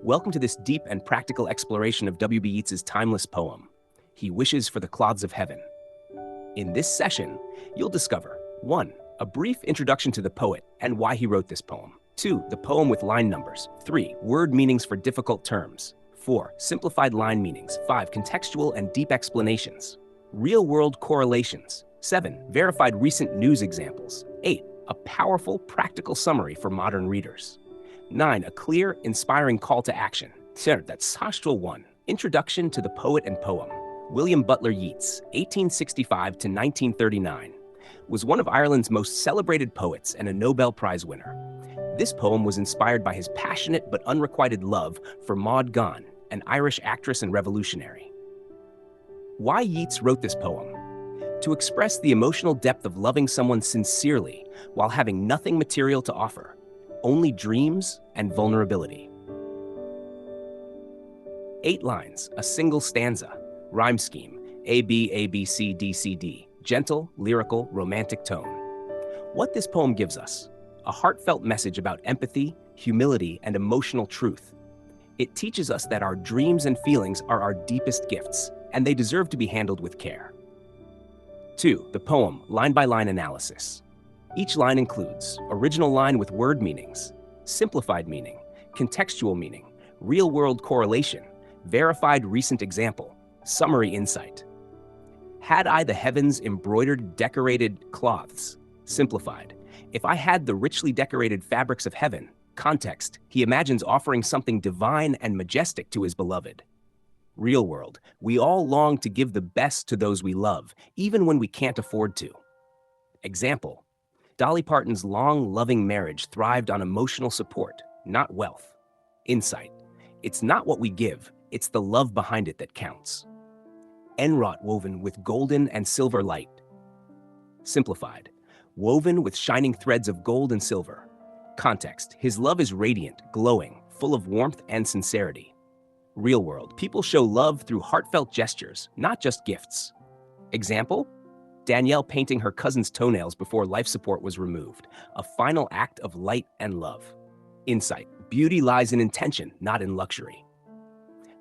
Welcome to this deep and practical exploration of W.B. Yeats's timeless poem, He Wishes for the Clods of Heaven. In this session, you'll discover 1. A brief introduction to the poet and why he wrote this poem. 2. The poem with line numbers. 3. Word meanings for difficult terms. 4. Simplified line meanings. 5. Contextual and deep explanations. Real-world correlations. 7. Verified recent news examples. 8. A powerful, practical summary for modern readers. 9. A clear, inspiring call to action. That's Contextual 1. Introduction to the poet and poem. William Butler Yeats, 1865 to 1939, was one of Ireland's most celebrated poets and a Nobel Prize winner. This poem was inspired by his passionate but unrequited love for Maud Gonne, an Irish actress and revolutionary. Why Yeats wrote this poem? To express the emotional depth of loving someone sincerely while having nothing material to offer, only dreams and vulnerability. 8 lines, a single stanza, rhyme scheme, A, B, A, B, C, D, C, D, gentle, lyrical, romantic tone. What this poem gives us: a heartfelt message about empathy, humility, and emotional truth. It teaches us that our dreams and feelings are our deepest gifts, and they deserve to be handled with care. 2. The poem, line-by-line analysis. Each line includes original line with word meanings, simplified meaning, contextual meaning, real-world correlation, verified recent example, summary insight. Had I the heavens embroidered decorated cloths, simplified. If I had the richly decorated fabrics of heaven, context, he imagines offering something divine and majestic to his beloved. Real world, we all long to give the best to those we love, even when we can't afford to. Example, Dolly Parton's long, loving marriage thrived on emotional support, not wealth. Insight, it's not what we give, it's the love behind it that counts. Enwrought woven with golden and silver light. Simplified, woven with shining threads of gold and silver. Context, his love is radiant, glowing, full of warmth and sincerity. Real world, people show love through heartfelt gestures, not just gifts. Example, Danielle painting her cousin's toenails before life support was removed, a final act of light and love. Insight, beauty lies in intention, not in luxury.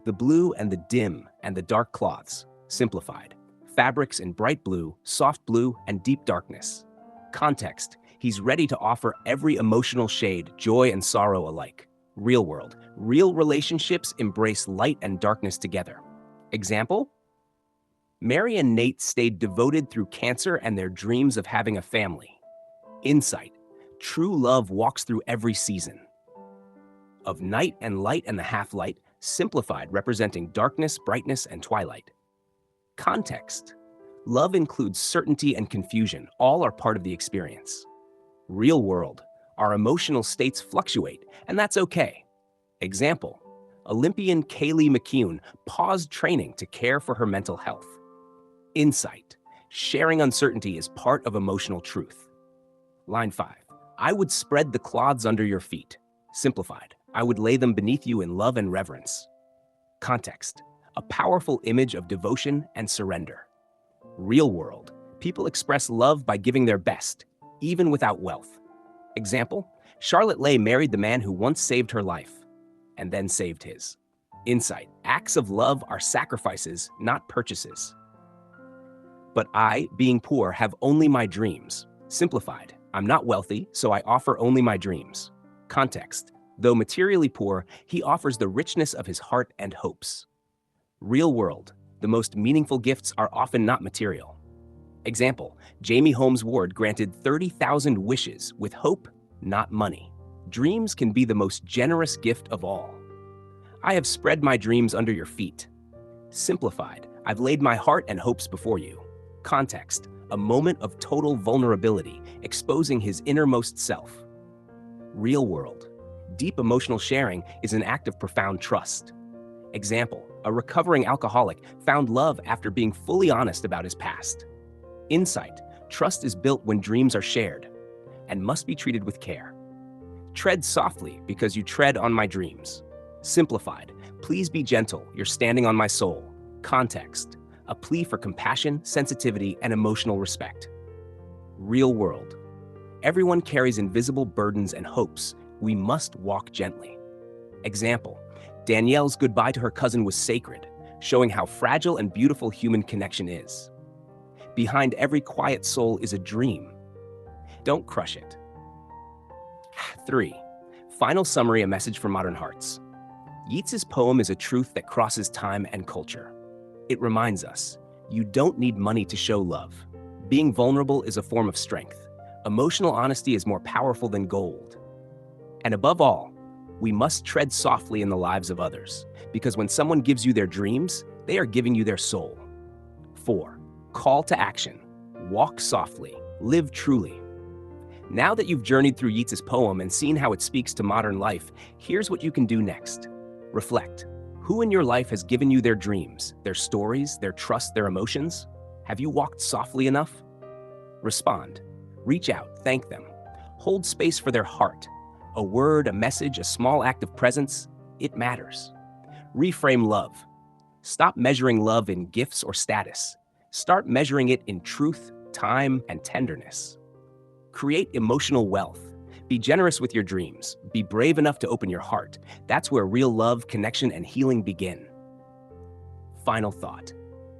The blue and the dim and the dark cloths, simplified. Fabrics in bright blue, soft blue, and deep darkness. Context, he's ready to offer every emotional shade, joy and sorrow alike. Real world, real relationships embrace light and darkness together. Example, Mary and Nate stayed devoted through cancer and their dreams of having a family. Insight, true love walks through every season. Of night and light and the half-light, simplified, representing darkness, brightness, and twilight. Context, love includes certainty and confusion, all are part of the experience. Real world, our emotional states fluctuate, and that's okay. Example, Olympian Kaylee McKeown paused training to care for her mental health. Insight, sharing uncertainty is part of emotional truth. Line 5, I would spread the clods under your feet. Simplified, I would lay them beneath you in love and reverence. Context, a powerful image of devotion and surrender. Real world, people express love by giving their best, even without wealth. Example, Charlotte Lay married the man who once saved her life, and then saved his. Insight, acts of love are sacrifices, not purchases. But I, being poor, have only my dreams. Simplified, I'm not wealthy, so I offer only my dreams. Context, though materially poor, he offers the richness of his heart and hopes. Real world, the most meaningful gifts are often not material. Example, Jamie Holmes Ward granted 30,000 wishes with hope, not money. Dreams can be the most generous gift of all. I have spread my dreams under your feet. Simplified, I've laid my heart and hopes before you. Context, a moment of total vulnerability, exposing his innermost self. Real world, deep emotional sharing is an act of profound trust. Example, a recovering alcoholic found love after being fully honest about his past. Insight, trust is built when dreams are shared and must be treated with care. Tread softly because you tread on my dreams. Simplified, please be gentle, you're standing on my soul. Context, a plea for compassion, sensitivity, and emotional respect. Real world, everyone carries invisible burdens and hopes. We must walk gently. Example, Danielle's goodbye to her cousin was sacred, showing how fragile and beautiful human connection is. Behind every quiet soul is a dream. Don't crush it. 3. Final summary, a message for modern hearts. Yeats's poem is a truth that crosses time and culture. It reminds us, you don't need money to show love. Being vulnerable is a form of strength. Emotional honesty is more powerful than gold. And above all, we must tread softly in the lives of others, because when someone gives you their dreams, they are giving you their soul. 4. Call to action. Walk softly. Live truly. Now that you've journeyed through Yeats's poem and seen how it speaks to modern life, here's what you can do next. Reflect. Who in your life has given you their dreams, their stories, their trust, their emotions? Have you walked softly enough? Respond. Reach out. Thank them. Hold space for their heart. A word, a message, a small act of presence, it matters. Reframe love. Stop measuring love in gifts or status. Start measuring it in truth, time, and tenderness. Create emotional wealth. Be generous with your dreams. Be brave enough to open your heart. That's where real love, connection, and healing begin. Final thought.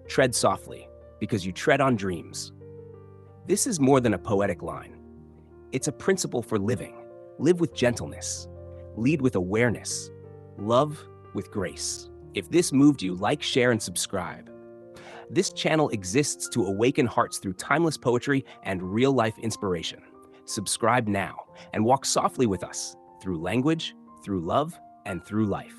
Tread softly, because you tread on dreams. This is more than a poetic line. It's a principle for living. Live with gentleness. Lead with awareness. Love with grace. If this moved you, like, share, and subscribe. This channel exists to awaken hearts through timeless poetry and real-life inspiration. Subscribe now and walk softly with us through language, through love, and through life.